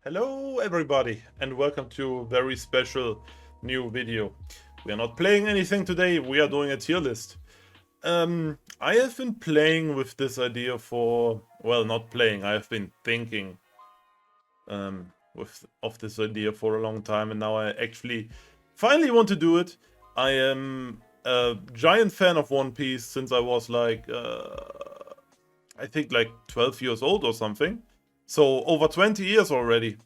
Hello everybody and welcome to a very special new video. We are not playing anything today, we are doing a tier list. I have been playing with this idea for, well, not playing, I have been thinking of this idea for a long time, and now I actually finally want to do it. I am a giant fan of One Piece since I was like, I think like 12 years old or something. So over 20 years already.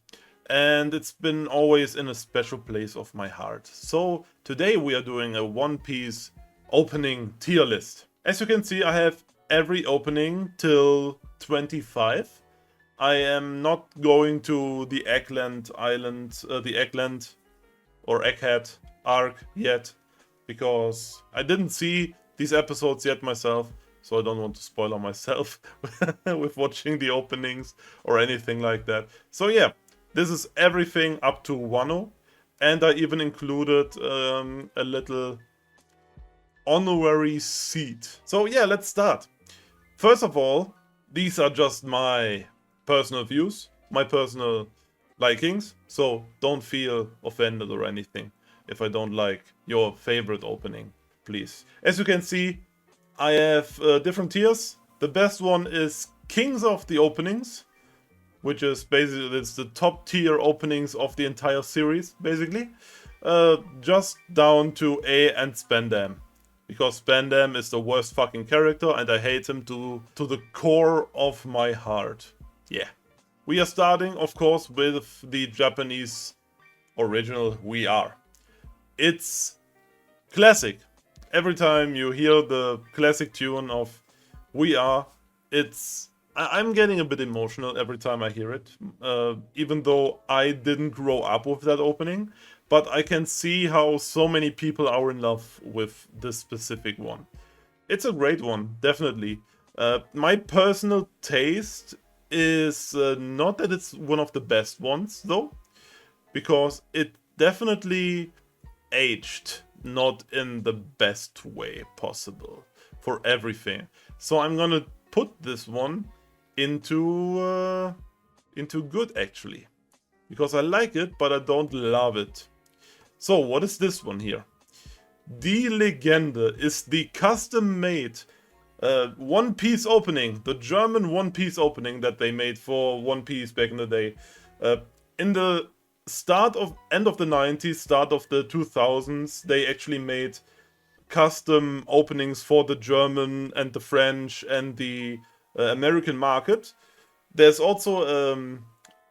And it's been always in a special place of my heart. So today we are doing a One Piece opening tier list. As you can see, I have every opening till 25. I am not going to the Eggland Island, the Eggland or Egghead arc yet, because I didn't see these episodes yet myself, so I don't want to spoil on myself with watching the openings or anything like that. So yeah, this is everything up to Wano, and I even included a little honorary seat. So yeah, let's start. First of all, these are just my personal views, my personal likings, so don't feel offended or anything if I don't like your favorite opening, please. As you can see, I have different tiers. The best one is Kings of the Openings, which is basically it's the top tier openings of the entire series, basically. Just down to A and Spandam. Because Spandam is the worst fucking character and I hate him to the core of my heart. Yeah. We are starting, of course, with the Japanese original We Are. It's classic. Every time you hear the classic tune of We Are, I'm getting a bit emotional every time I hear it. Even though I didn't grow up with that opening, but I can see how so many people are in love with this specific one. It's a great one, definitely. My personal taste is not that it's one of the best ones, though, because it definitely aged not in the best way possible for everything. So I'm gonna put this one into good, actually, because I like it, but I don't love it. So what is this one here? Die Legende is the custom-made One Piece opening, the German One Piece opening that they made for One Piece back in the day. In the end of the 90s, start of the 2000s, they actually made custom openings for the German and the French and the American market. There's also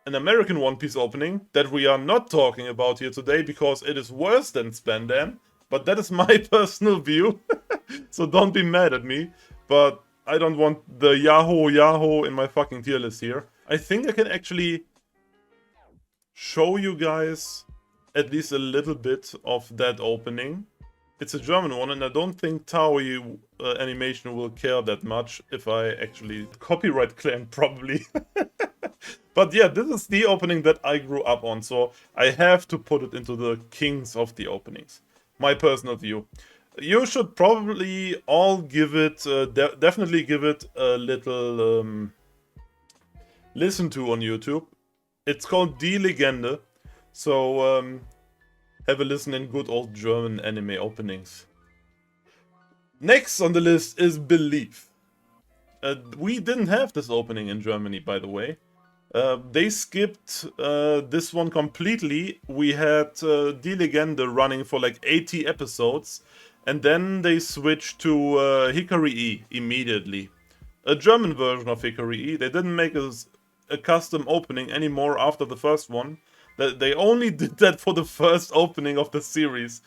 an American One Piece opening that we are not talking about here today because it is worse than Spandam, but that is my personal view, so don't be mad at me, but I don't want the Yahoo in my fucking tier list here. I think I can actually show you guys at least a little bit of that opening. It's a German one, and I don't think Toei Animation will care that much if I actually copyright claim, probably. But yeah, this is the opening that I grew up on, so I have to put it into the kings of the openings. My personal view. You should probably all give it, definitely give it a little listen to on YouTube. It's called Die Legende, so have a listen in good old German anime openings. Next on the list is Belief. We didn't have this opening in Germany, by the way. They skipped this one completely. We had Die Legende running for like 80 episodes, and then they switched to Hikari E immediately. A German version of Hikari E. They didn't make a custom opening anymore after the first one. They only did that for the first opening of the series.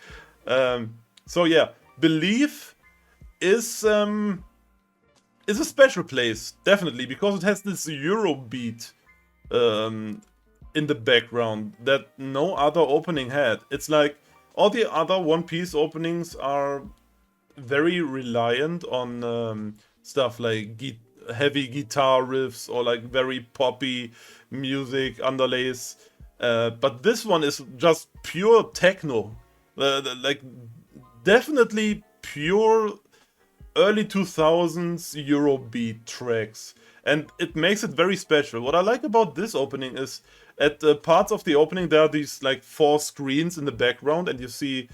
So yeah, Belief is a special place, definitely, because it has this Eurobeat in the background that no other opening had. It's like all the other One Piece openings are very reliant on stuff like heavy guitar riffs or like very poppy music underlays. But this one is just pure techno. Like definitely pure early 2000s Eurobeat tracks. And it makes it very special. What I like about this opening is at parts of the opening, there are these like 4 screens in the background, and you see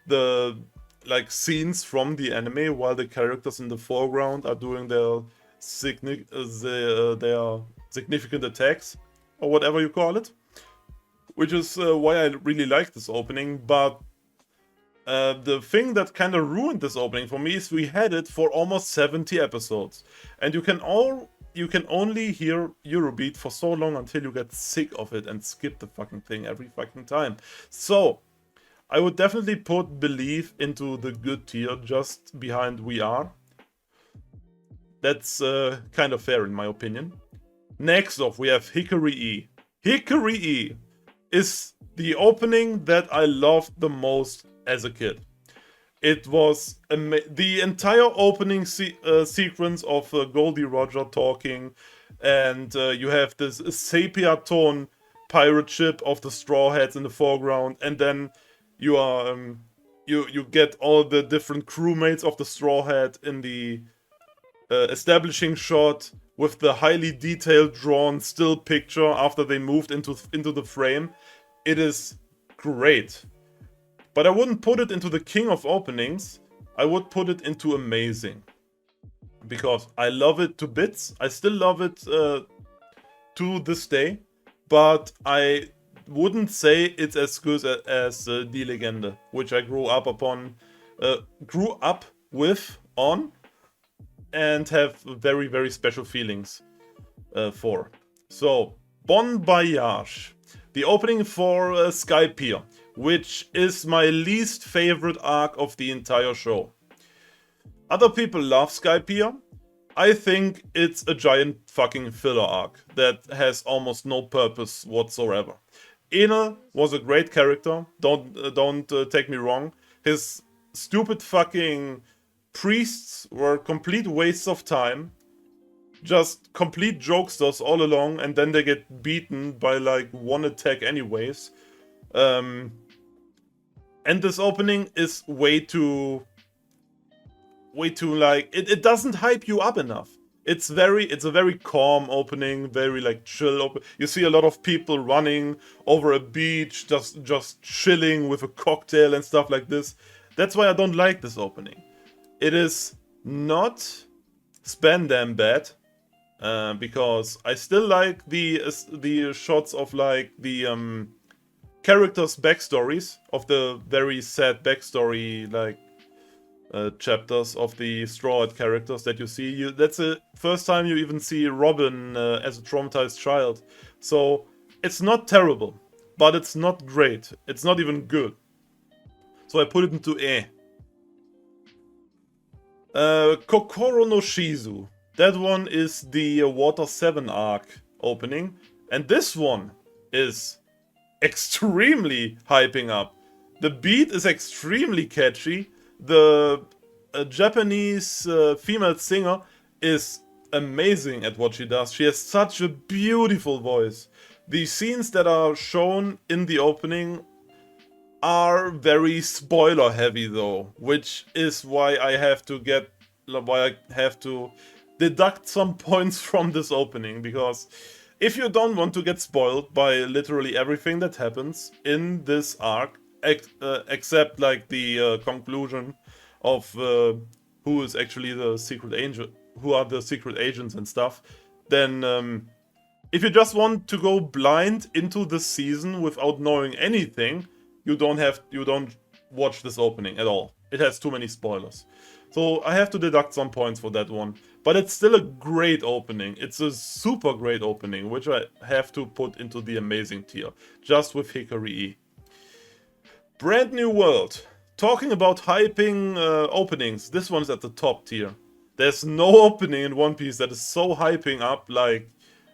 the like scenes from the anime while the characters in the foreground are doing their their significant attacks or whatever you call it, which is why I really like this opening. But the thing that kind of ruined this opening for me is we had it for almost 70 episodes, and you can only hear Eurobeat for so long until you get sick of it and skip the fucking thing every fucking time. So I would definitely put Believe into the good tier, just behind We Are. That's kind of fair in my opinion. Next off, we have Hickory E. Hickory E is the opening that I loved the most as a kid. It was the entire opening sequence of Goldie Roger talking, and you have this sepia tone pirate ship of the Straw Hats in the foreground, and then you are you get all the different crewmates of the Straw Hat in the establishing shot with the highly detailed drawn still picture after they moved into the frame. It is great. But I wouldn't put it into the king of openings. I would put it into amazing. Because I love it to bits. I still love it to this day. But I wouldn't say it's as good as Die Legende, which I grew up with on, and have very, very special feelings for. So, Bon Voyage. The opening for Skypiea, which is my least favorite arc of the entire show. Other people love Skypiea. I think it's a giant fucking filler arc that has almost no purpose whatsoever. Enel was a great character, don't take me wrong. His stupid fucking priests were complete wastes of time. Just complete jokesters all along, and then they get beaten by like one attack anyways. And this opening is way too like, it doesn't hype you up enough. It's a very calm opening, very like chill you see a lot of people running over a beach, just chilling with a cocktail and stuff like this. That's why I don't like this opening. It is not spam bad, because I still like the shots of like the characters' backstories, of the very sad backstory like chapters of the Straw Hat characters that you see. That's the first time you even see Robin as a traumatized child. So it's not terrible, but it's not great. It's not even good. So I put it into eh. Kokoro no Shizu. That one is the Water 7 arc opening. And this one is extremely hyping up. The beat is extremely catchy. The Japanese female singer is amazing at what she does. She has such a beautiful voice. The scenes that are shown in the opening are very spoiler heavy though, which is why I have to deduct some points from this opening, because if you don't want to get spoiled by literally everything that happens in this arc, except like the conclusion of who is actually the secret agent, who are the secret agents and stuff, then if you just want to go blind into the season without knowing anything, you don't watch this opening at all. It has too many spoilers. So I have to deduct some points for that one. But it's still a great opening. It's a super great opening, which I have to put into the amazing tier, just with Hickory E. Brand New World. Talking about hyping openings, this one's at the top tier. There's no opening in One Piece that is so hyping up like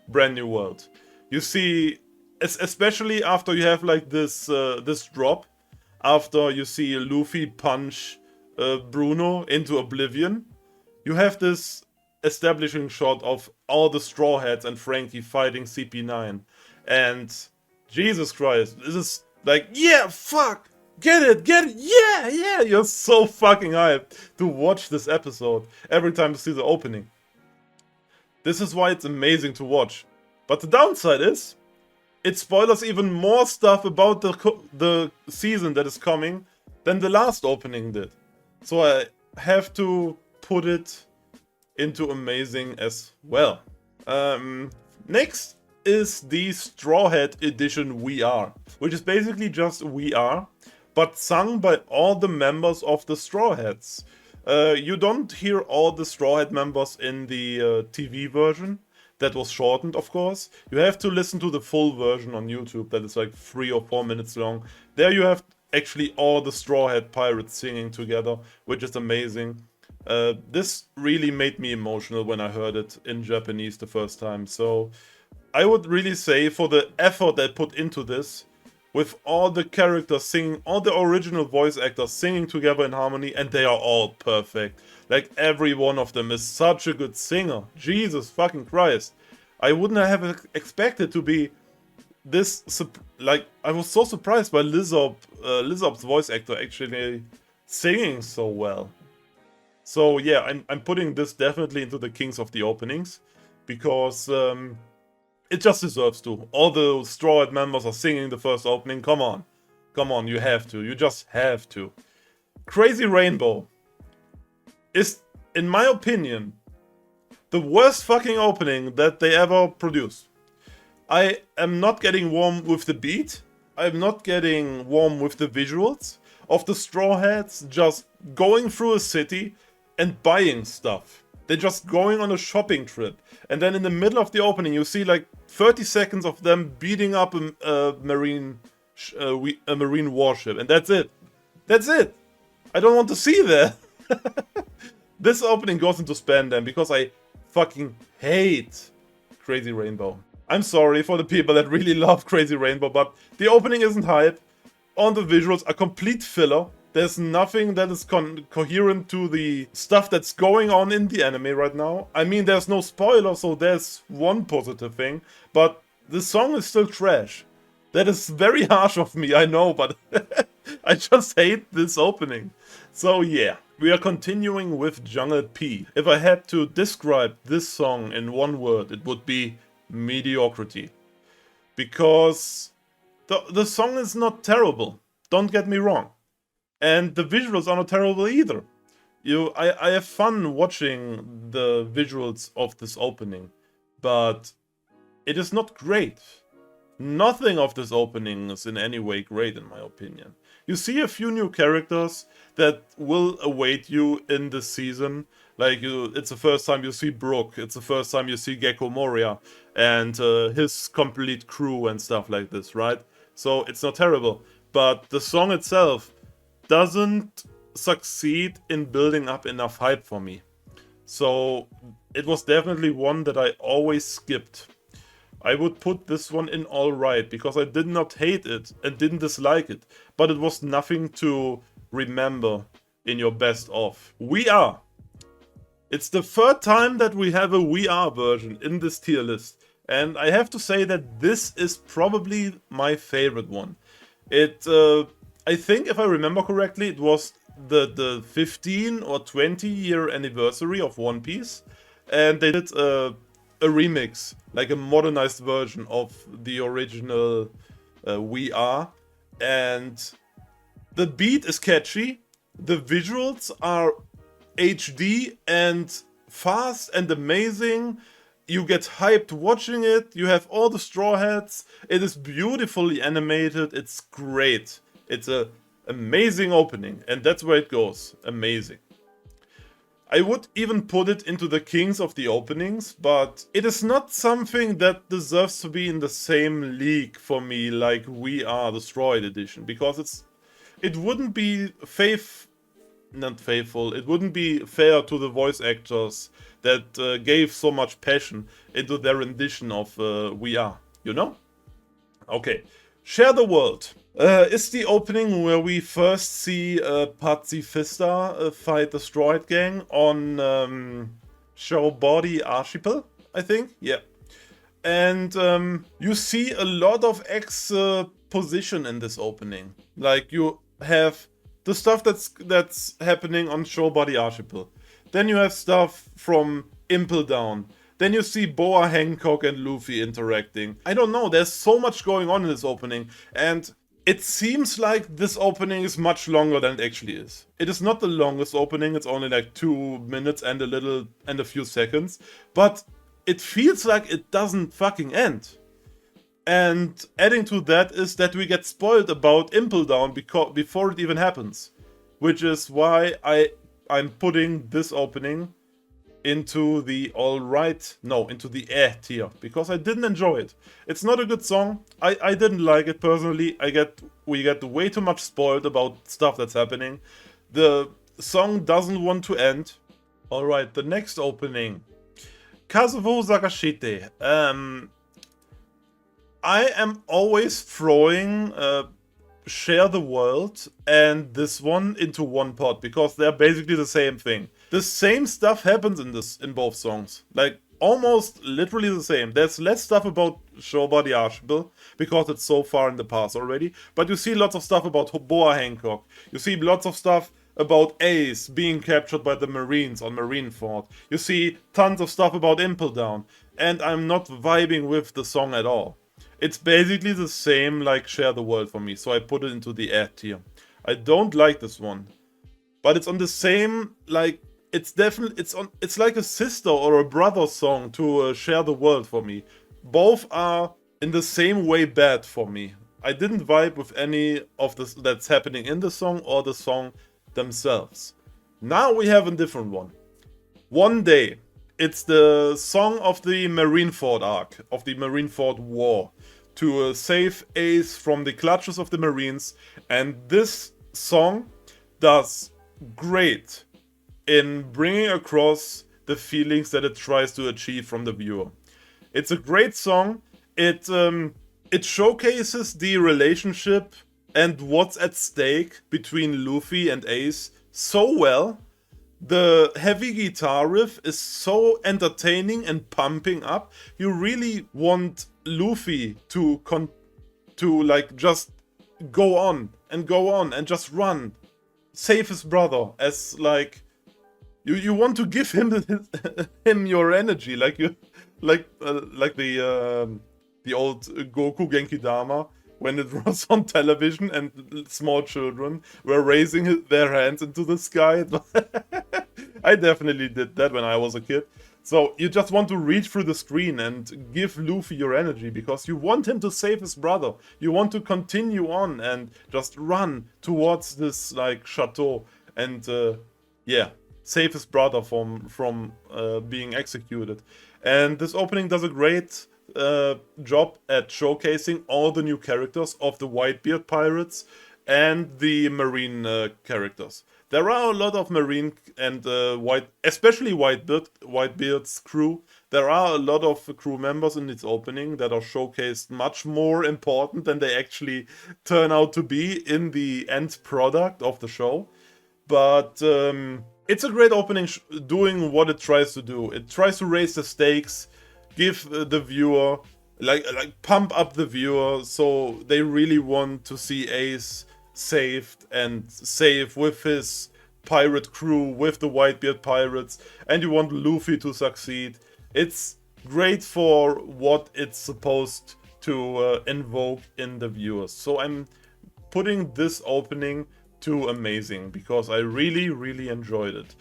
Brand New World. You see, especially after you have like this drop, after you see Luffy punch Bruno into oblivion, you have this establishing shot of all the Straw Hats and Frankie fighting CP9. And Jesus Christ, this is like, yeah, fuck! Get it, yeah! You're so fucking hyped to watch this episode every time you see the opening. This is why it's amazing to watch. But the downside is, it spoilers even more stuff about the season that is coming than the last opening did. So I have to put it into amazing as well. Next is the Straw Hat Edition We Are, which is basically just We Are, but sung by all the members of the Straw Hats. You don't hear all the Straw Hat members in the TV version. That was shortened, of course. You have to listen to the full version on YouTube that is like 3 or 4 minutes long. There you have actually all the Straw Hat Pirates singing together, which is amazing. This really made me emotional when I heard it in Japanese the first time. So I would really say for the effort they put into this, with all the characters singing, all the original voice actors singing together in harmony, and they are all perfect. Like, every one of them is such a good singer. Jesus fucking Christ. I wouldn't have expected to be this... Like, I was so surprised by Lizard's voice actor actually singing so well. So yeah, I'm putting this definitely into the Kings of the Openings, because... it just deserves to. All the Straw Hat members are singing the first opening. Come on. Come on, you have to. You just have to. Crazy Rainbow is, in my opinion, the worst fucking opening that they ever produced. I am not getting warm with the beat. I'm not getting warm with the visuals of the Straw Hats just going through a city and buying stuff. They're just going on a shopping trip. And then in the middle of the opening, you see like 30 seconds of them beating up a marine warship. And that's it. That's it. I don't want to see that. This opening goes into spam then, because I fucking hate Crazy Rainbow. I'm sorry for the people that really love Crazy Rainbow, but the opening isn't hype. All the visuals are complete filler. There's nothing that is coherent to the stuff that's going on in the anime right now. I mean, there's no spoiler, so there's one positive thing, but the song is still trash. That is very harsh of me, I know, but I just hate this opening. So yeah, we are continuing with Jungle P. If I had to describe this song in one word, it would be mediocrity. Because the song is not terrible, don't get me wrong. And the visuals are not terrible either. I have fun watching the visuals of this opening, but it is not great. Nothing of this opening is in any way great, in my opinion. You see a few new characters that will await you in this season. Like, it's the first time you see Brook, it's the first time you see Gecko Moria and his complete crew and stuff like this, right? So it's not terrible, but the song itself doesn't succeed in building up enough hype for me. So it was definitely one that I always skipped. I would put this one in alright, because I did not hate it and didn't dislike it, but it was nothing to remember in your best of. We Are. It's the third time that we have a We Are version in this tier list, and I have to say that this is probably my favorite one. I think, if I remember correctly, it was the 15 or 20 year anniversary of One Piece, and they did a remix, like a modernized version of the original We Are, and the beat is catchy, the visuals are HD and fast and amazing. You get hyped watching it, you have all the Straw Hats, it is beautifully animated, it's great. It's an amazing opening, and that's where it goes. Amazing. I would even put it into the Kings of the Openings, but it is not something that deserves to be in the same league for me like We Are the Straw Hat Edition, because it wouldn't be it wouldn't be fair to the voice actors that gave so much passion into their rendition of We Are, you know? Okay, Share the World. Is the opening where we first see Pacifista fight the Straw Hat Gang on Showbody Archipel, I think? Yeah. And you see a lot of exposition in this opening. Like, you have the stuff that's happening on Showbody Archipel. Then you have stuff from Impel Down. Then you see Boa Hancock and Luffy interacting. I don't know, there's so much going on in this opening, and it seems like this opening is much longer than it actually is. It is not the longest opening, it's only like 2 minutes and a few seconds, but it feels like it doesn't fucking end. And adding to that is that we get spoiled about Impel Down before it even happens. Which is why I'm putting this opening into the into the tier. Because I didn't enjoy it. It's not a good song. I didn't like it personally. We get way too much spoiled about stuff that's happening. The song doesn't want to end. Alright, the next opening. Kazuo Sagashite. I am always throwing Share the World and this one into one pot because they're basically the same thing. The same stuff happens in both songs. Like almost literally the same. There's less stuff about Shoba the Archibald because it's so far in the past already. But you see lots of stuff about Boa Hancock. You see lots of stuff about Ace being captured by the Marines on Marineford. You see tons of stuff about Impel Down. And I'm not vibing with the song at all. It's basically the same like Share the World for me, so I put it into the tier. I don't like this one, but it's on the same, like, it's like a sister or a brother song to Share the World for me. Both are in the same way bad for me. I didn't vibe with any of this that's happening in the song or the song themselves. Now we have a different one. One Day. It's the song of the Marineford arc, of the Marineford War, to save Ace from the clutches of the Marines. And this song does great in bringing across the feelings that it tries to achieve from the viewer. It's a great song. It showcases the relationship and what's at stake between Luffy and Ace so well. The heavy guitar riff is so entertaining and pumping up. You really want Luffy to like just go on and just run, save his brother. As like you want to give him him your energy, like the old Goku Genki Dama. When it was on television and small children were raising their hands into the sky. I definitely did that when I was a kid. So you just want to reach through the screen and give Luffy your energy because you want him to save his brother. You want to continue on and just run towards this like chateau and save his brother from being executed. And this opening does a great job at showcasing all the new characters of the Whitebeard pirates and the Marine characters. There are a lot of Marine and especially Whitebeard's crew. There are a lot of crew members in its opening that are showcased much more important than they actually turn out to be in the end product of the show. But it's a great opening doing what it tries to do. It tries to raise the stakes, give the viewer, like pump up the viewer, so they really want to see Ace saved and safe with his pirate crew, with the Whitebeard pirates, and you want Luffy to succeed. It's great for what it's supposed to invoke in the viewers. So I'm putting this opening to amazing because I really enjoyed it.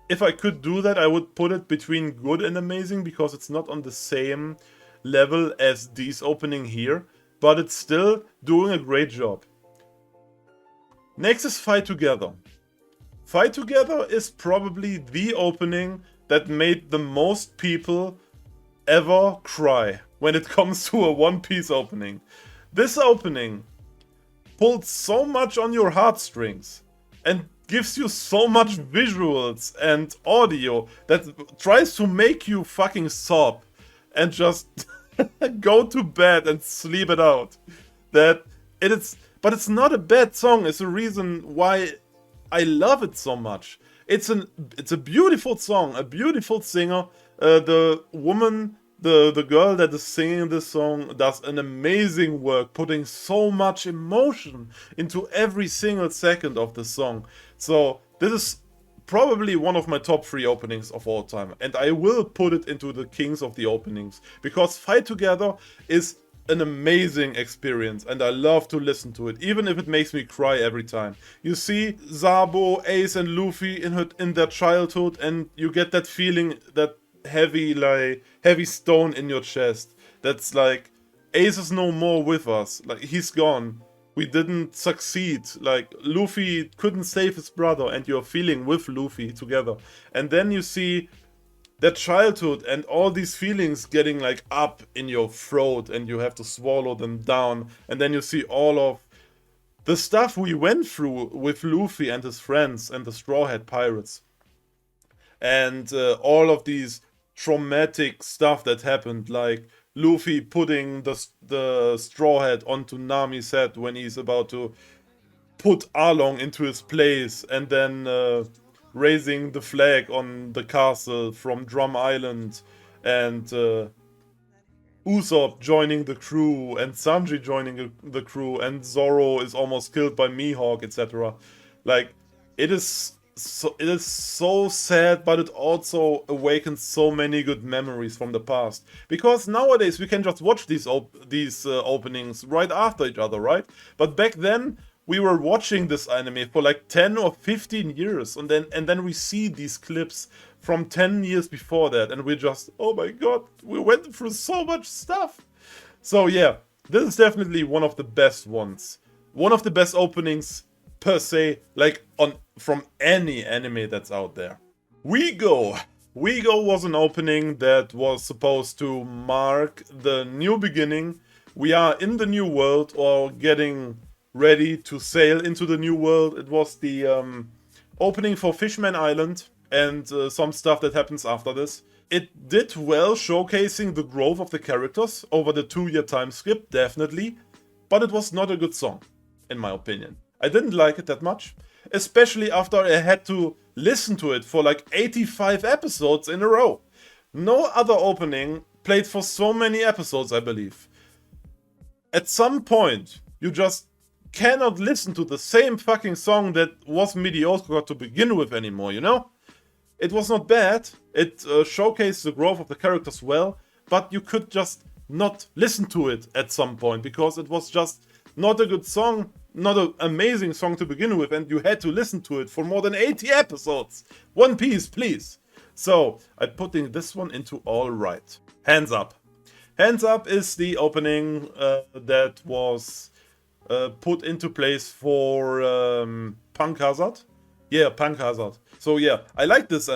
If I could do that, I would put it between good and amazing because it's not on the same level as D's opening here, but it's still doing a great job. Next is Fight Together. Fight Together is probably the opening that made the most people ever cry when it comes to a One Piece opening. This opening pulled so much on your heartstrings and gives you so much visuals and audio that tries to make you fucking sob and just go to bed and sleep it out. But it's not a bad song. It's a reason why I love it so much. It's a beautiful song, a beautiful singer. The woman, the girl that is singing this song does an amazing work, putting so much emotion into every single second of the song. So this is probably one of my top 3 openings of all time. And I will put it into the kings of the openings. Because Fight Together is an amazing experience and I love to listen to it, even if it makes me cry every time. You see Zabo, Ace and Luffy in their childhood and you get that feeling, that heavy stone in your chest. That's like, Ace is no more with us, like he's gone. We didn't succeed, like Luffy couldn't save his brother and you're feeling with Luffy together. And then you see that childhood and all these feelings getting like up in your throat and you have to swallow them down. And then you see all of the stuff we went through with Luffy and his friends and the Straw Hat Pirates. And all of these traumatic stuff that happened, like Luffy putting the Straw Hat onto Nami's head when he's about to put Arlong into his place, and then raising the flag on the castle from Drum Island, and Usopp joining the crew, and Sanji joining the crew, and Zoro is almost killed by Mihawk, etc. Like, it is so sad, but it also awakens so many good memories from the past. Because nowadays we can just watch these openings right after each other, right? But back then we were watching this anime for like 10 or 15 years, and then we see these clips from 10 years before that, and we're just, oh my god, we went through so much stuff. So yeah, this is definitely one of the best ones. One of the best openings per se, like from any anime that's out there. We Go was an opening that was supposed to mark the new beginning. We are in the new world, or getting ready to sail into the new world. It was the opening for Fishman Island and some stuff that happens after this. It did well, showcasing the growth of the characters over the 2-year time skip, definitely, but it was not a good song, in my opinion. I didn't like it that much, especially after I had to listen to it for like 85 episodes in a row. No other opening played for so many episodes, I believe. At some point, you just cannot listen to the same fucking song that was mediocre to begin with anymore, you know? It was not bad, it showcased the growth of the characters well, but you could just not listen to it at some point, because it was just not a good song, not an amazing song to begin with, and you had to listen to it for more than 80 episodes. One Piece, please. So, I'm putting this one into all right. Hands Up. Hands Up is the opening that was put into place for Punk Hazard. Yeah, Punk Hazard. So yeah, I like this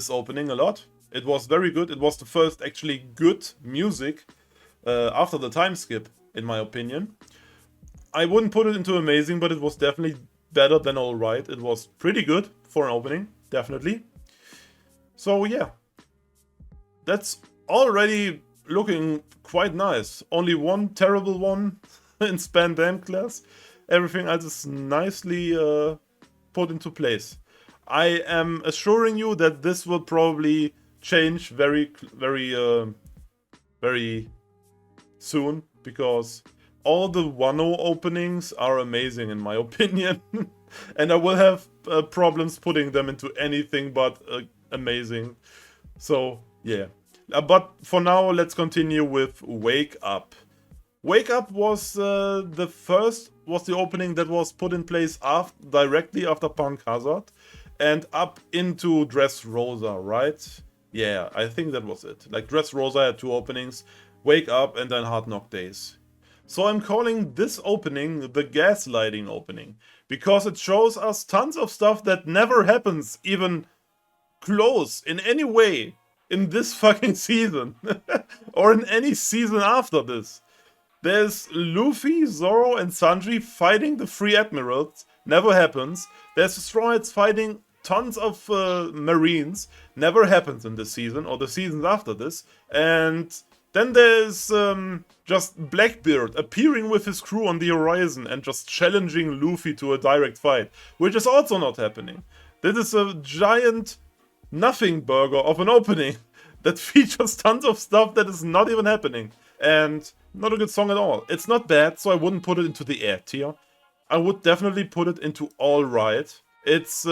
opening a lot. It was very good. It was the first actually good music after the time skip, in my opinion. I wouldn't put it into amazing, but it was definitely better than alright. It was pretty good for an opening, definitely. So yeah, that's already looking quite nice. Only one terrible one in Span Dam class. Everything else is nicely put into place. I am assuring you that this will probably change very soon, because all the Wano openings are amazing in my opinion. And I will have problems putting them into anything but amazing. So yeah. But for now, let's continue with Wake Up. Wake Up was the opening that was put in place directly after Punk Hazard and up into Dressrosa, right? Yeah, I think that was it. Like, Dressrosa had 2 openings, Wake Up and then Hard Knock Days. So I'm calling this opening the Gaslighting opening, because it shows us tons of stuff that never happens even close in any way in this fucking season or in any season after this. There's Luffy, Zoro and Sanji fighting the 3 admirals, never happens. There's the Straw Hats fighting tons of marines, never happens in this season or the seasons after this. And then there's just Blackbeard appearing with his crew on the horizon and just challenging Luffy to a direct fight, which is also not happening. This is a giant nothing burger of an opening that features tons of stuff that is not even happening. And not a good song at all. It's not bad, so I wouldn't put it into the A tier. I would definitely put it into alright. It's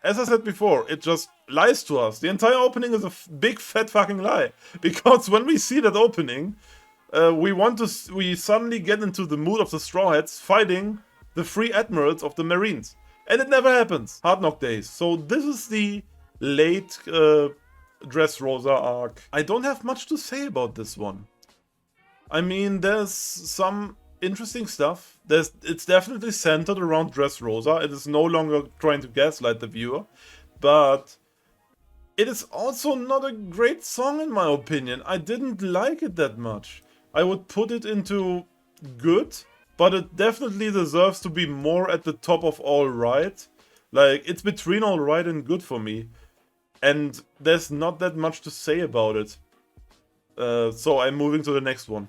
as I said before, it just lies to us. The entire opening is a big fat fucking lie. Because when we see that opening, we suddenly get into the mood of the Straw Hats fighting the three admirals of the Marines. And it never happens. Hard Knock Days. So this is the late Dressrosa arc. I don't have much to say about this one. I mean, there's some interesting stuff. It's definitely centered around Dressrosa. It is no longer trying to gaslight the viewer. But it is also not a great song in my opinion. I didn't like it that much. I would put it into good, but it definitely deserves to be more at the top of alright. Like, it's between alright and good for me. And there's not that much to say about it. So I'm moving to the next one.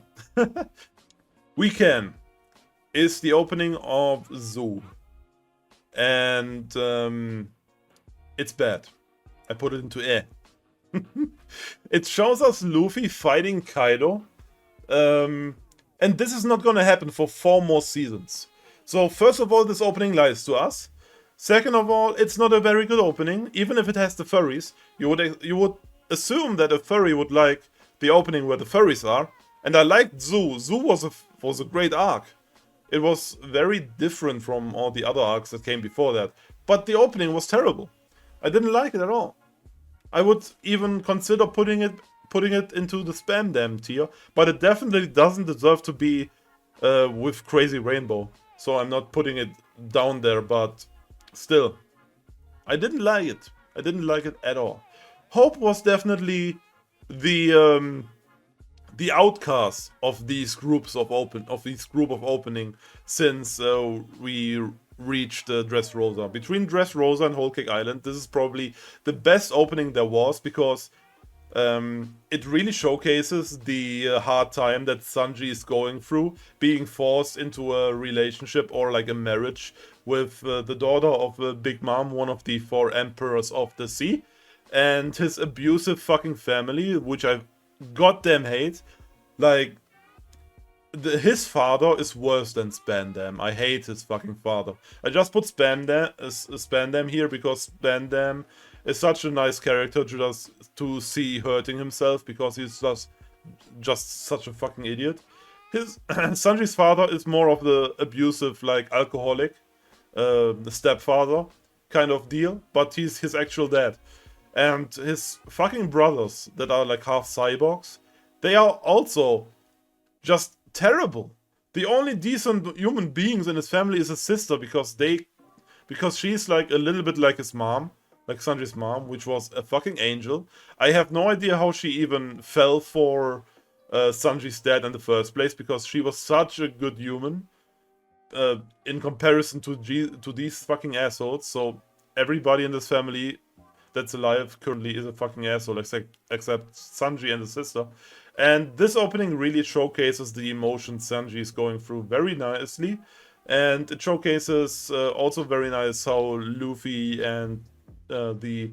We Can is the opening of Zoo. And it's bad. I put it into eh. It shows us Luffy fighting Kaido. And this is not gonna happen for 4 more seasons. So first of all, this opening lies to us. Second of all, it's not a very good opening. Even if it has the furries, you would assume that a furry would like the opening where the furries are. And I liked Zoo. Zoo was a great arc. It was very different from all the other arcs that came before that. But the opening was terrible. I didn't like it at all. I would even consider putting it into the Spam Dam tier, but it definitely doesn't deserve to be with Crazy Rainbow. So I'm not putting it down there, but still, I didn't like it. I didn't like it at all. Hope was definitely the outcast of these group of opening since we reached Dressrosa. Between Dressrosa and Whole Cake Island, this is probably the best opening there was, because it really showcases the hard time that Sanji is going through, being forced into a relationship or like a marriage with the daughter of Big Mom, one of the 4 emperors of the sea, and his abusive fucking family, which I goddamn hate. Like, his father is worse than Spandam. I hate his fucking father. I just put Spandam here because Spandam is such a nice character to see hurting himself, because he's just such a fucking idiot. Sanji's father is more of the abusive, like, alcoholic, the stepfather kind of deal, but he's his actual dad. And his fucking brothers that are like half cyborgs, they are also just terrible. The only decent human beings in his family is his sister, because she's like a little bit like his mom, like Sanji's mom, which was a fucking angel. I have no idea how she even fell for Sanji's dad in the first place, because she was such a good human in comparison to these fucking assholes. So everybody in this family that's alive currently is a fucking asshole, except Sanji and his sister. And this opening really showcases the emotions Sanji is going through very nicely. And it showcases also very nice how Luffy and the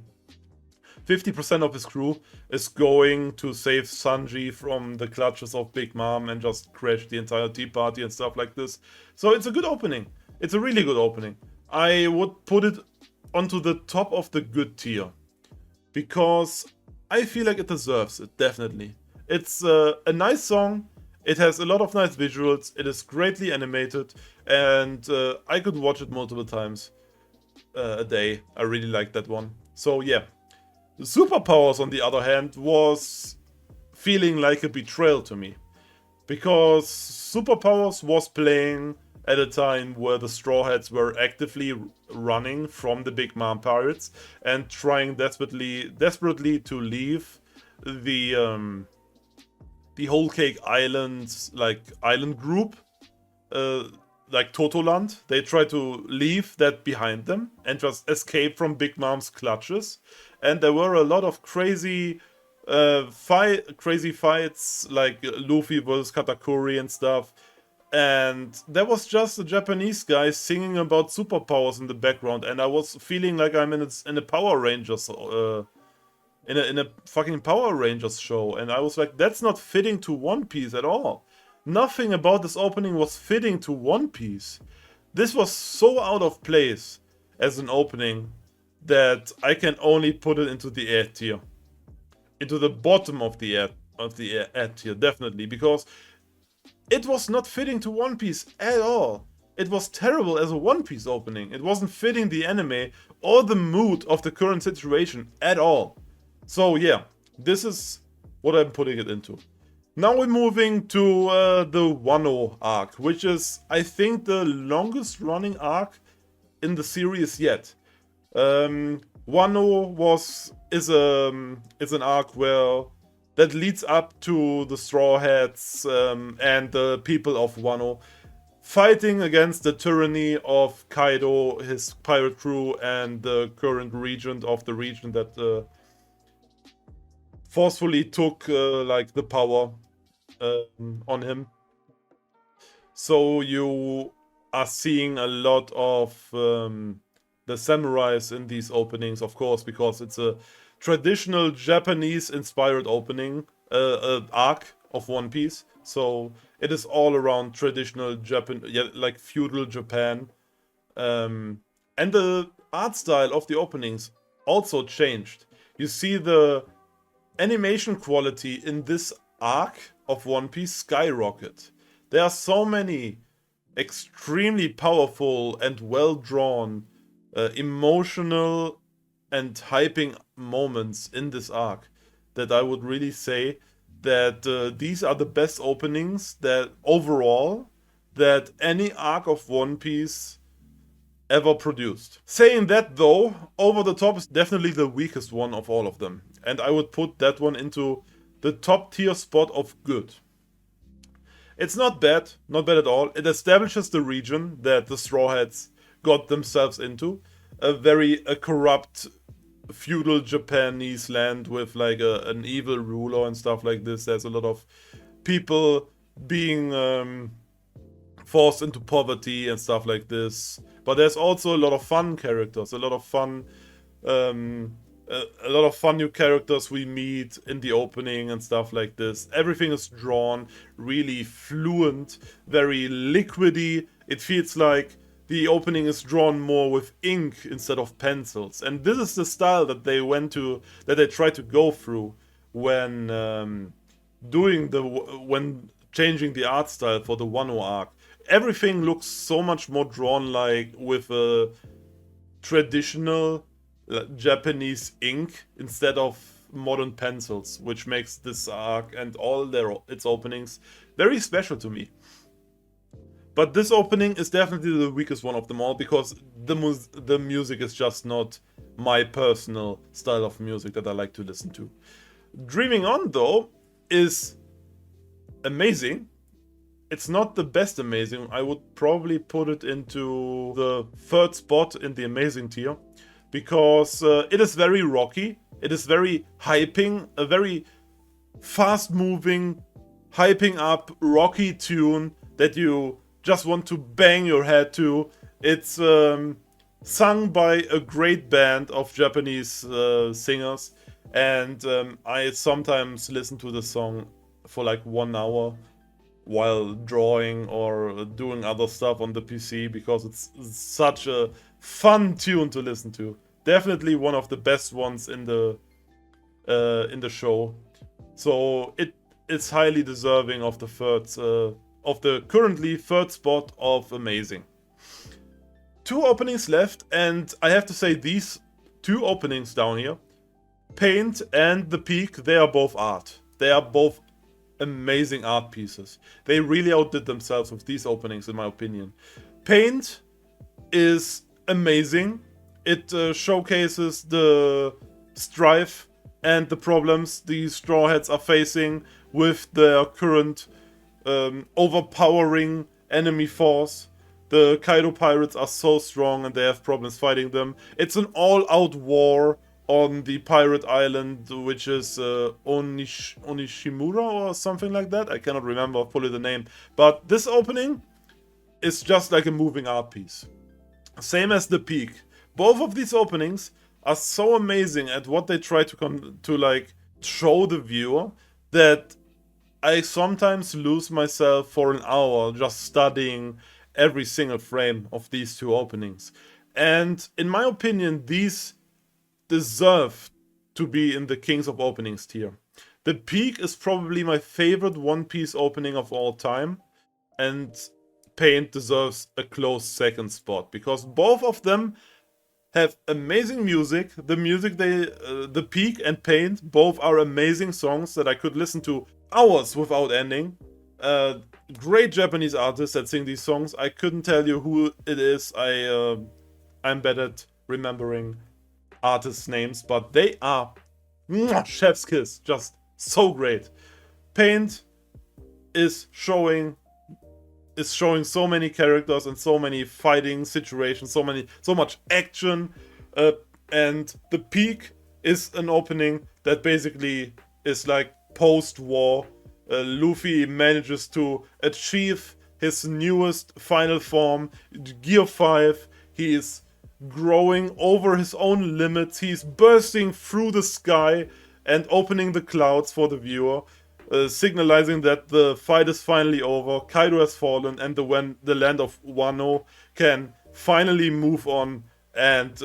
50% of his crew is going to save Sanji from the clutches of Big Mom and just crash the entire tea party and stuff like this. So it's a good opening. It's a really good opening. I would put it onto the top of the good tier, because I feel like it deserves it, definitely. It's a nice song, it has a lot of nice visuals, it is greatly animated, and I could watch it multiple times a day. I really like that one. So yeah. The Superpowers, on the other hand, was feeling like a betrayal to me, because Superpowers was playing at a time where the Straw Hats were actively running from the Big Mom pirates and trying desperately to leave the Whole Cake Island, like, island group, like Totoland. They try to leave that behind them and just escape from Big Mom's clutches. And there were a lot of crazy fights, like Luffy versus Katakuri and stuff. And there was just a Japanese guy singing about superpowers in the background, and I was feeling like I'm in a Power Rangers, in a fucking Power Rangers show. And I was like, that's not fitting to One Piece at all. Nothing about this opening was fitting to One Piece. This was so out of place as an opening that I can only put it into the A tier. Into the bottom of the A tier, definitely, because it was not fitting to One Piece at all. It was terrible as a One Piece opening. It wasn't fitting the anime or the mood of the current situation at all. So yeah, this is what I'm putting it into. Now we're moving to the Wano arc, which is, I think, the longest running arc in the series yet. Wano is an arc where that leads up to the Straw Hats and the people of Wano fighting against the tyranny of Kaido, his pirate crew, and the current regent of the region that forcefully took like the power on him. So you are seeing a lot of the samurais in these openings, of course, because it's a traditional Japanese-inspired opening arc of One Piece. So it is all around traditional like feudal Japan, and the art style of the openings also changed. You see the animation quality in this arc of One Piece skyrocket. There are so many extremely powerful and well-drawn, emotional and hyping moments in this arc that I would really say that these are the best openings that overall that any arc of One Piece ever produced. Saying that though, Over the Top is definitely the weakest one of all of them, and I would put that one into the top tier spot of good. It's not bad at all. It establishes the region that the Straw Hats got themselves into, a very corrupt feudal Japanese land with like an evil ruler and stuff like this. There's a lot of people being forced into poverty and stuff like this. But there's also a lot of fun characters, a lot of fun new characters we meet in the opening and stuff like this. Everything is drawn really fluent, very liquidy. It feels like the opening is drawn more with ink instead of pencils. And this is the style that they tried to go through when when changing the art style for the Wano arc. Everything looks so much more drawn like with a traditional Japanese ink instead of modern pencils, which makes this arc and all its openings very special to me. But this opening is definitely the weakest one of them all because the music is just not my personal style of music that I like to listen to. Dreaming On, though, is amazing. It's not the best amazing. I would probably put it into the third spot in the amazing tier because it is very rocky. It is very hyping, a very fast-moving, hyping up, rocky tune that you just want to bang your head to. It's sung by a great band of Japanese singers, and I sometimes listen to the song for like 1 hour while drawing or doing other stuff on the PC because it's such a fun tune to listen to. Definitely one of the best ones in the show. So it's highly deserving of the currently third spot of amazing. 2 openings left, and I have to say these 2 openings down here, Paint and The Peak, they are both art. They are both amazing art pieces. They really outdid themselves with these openings, in my opinion. Paint is amazing. It showcases the strife and the problems these Straw Hats are facing with their current overpowering enemy force. The Kaido pirates are so strong and they have problems fighting them. It's an all-out war on the pirate island, which is Onishimura or something like that. I cannot remember fully the name. But this opening is just like a moving art piece. Same as The Peak. Both of these openings are so amazing at what they try to like show the viewer that I sometimes lose myself for an hour just studying every single frame of these 2 openings. And in my opinion, these deserve to be in the Kings of Openings tier. The Peak is probably my favorite One Piece opening of all time, and Paint deserves a close second spot, because both of them have amazing music. The music the Peak and Paint both are amazing songs that I could listen to hours without ending. Great Japanese artists that sing these songs. I couldn't tell you who it is. I'm bad at remembering artists' names, but they are chef's kiss, just so great. Paint is showing so many characters and so many fighting situations, so much action, and the Peak is an opening that basically is like post-war. Luffy manages to achieve his newest final form, Gear 5. He is growing over his own limits. He's bursting through the sky and opening the clouds for the viewer, signalizing that the fight is finally over. Kaido has fallen, and the land of Wano can finally move on and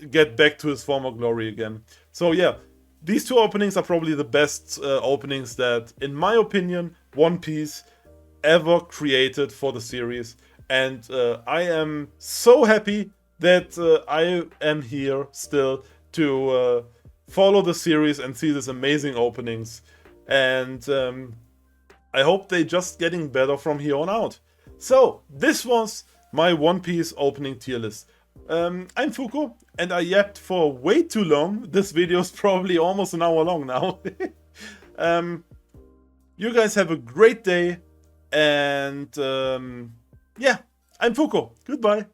get back to his former glory again. So yeah, these two openings are probably the best openings that, in my opinion, One Piece ever created for the series. And I am so happy that I am here still to follow the series and see these amazing openings. And I hope they're just getting better from here on out. So, this was my One Piece opening tier list. I'm Fuko, and I yapped for way too long. This video is probably almost an hour long now. You guys have a great day, and yeah, I'm Fuko. Goodbye.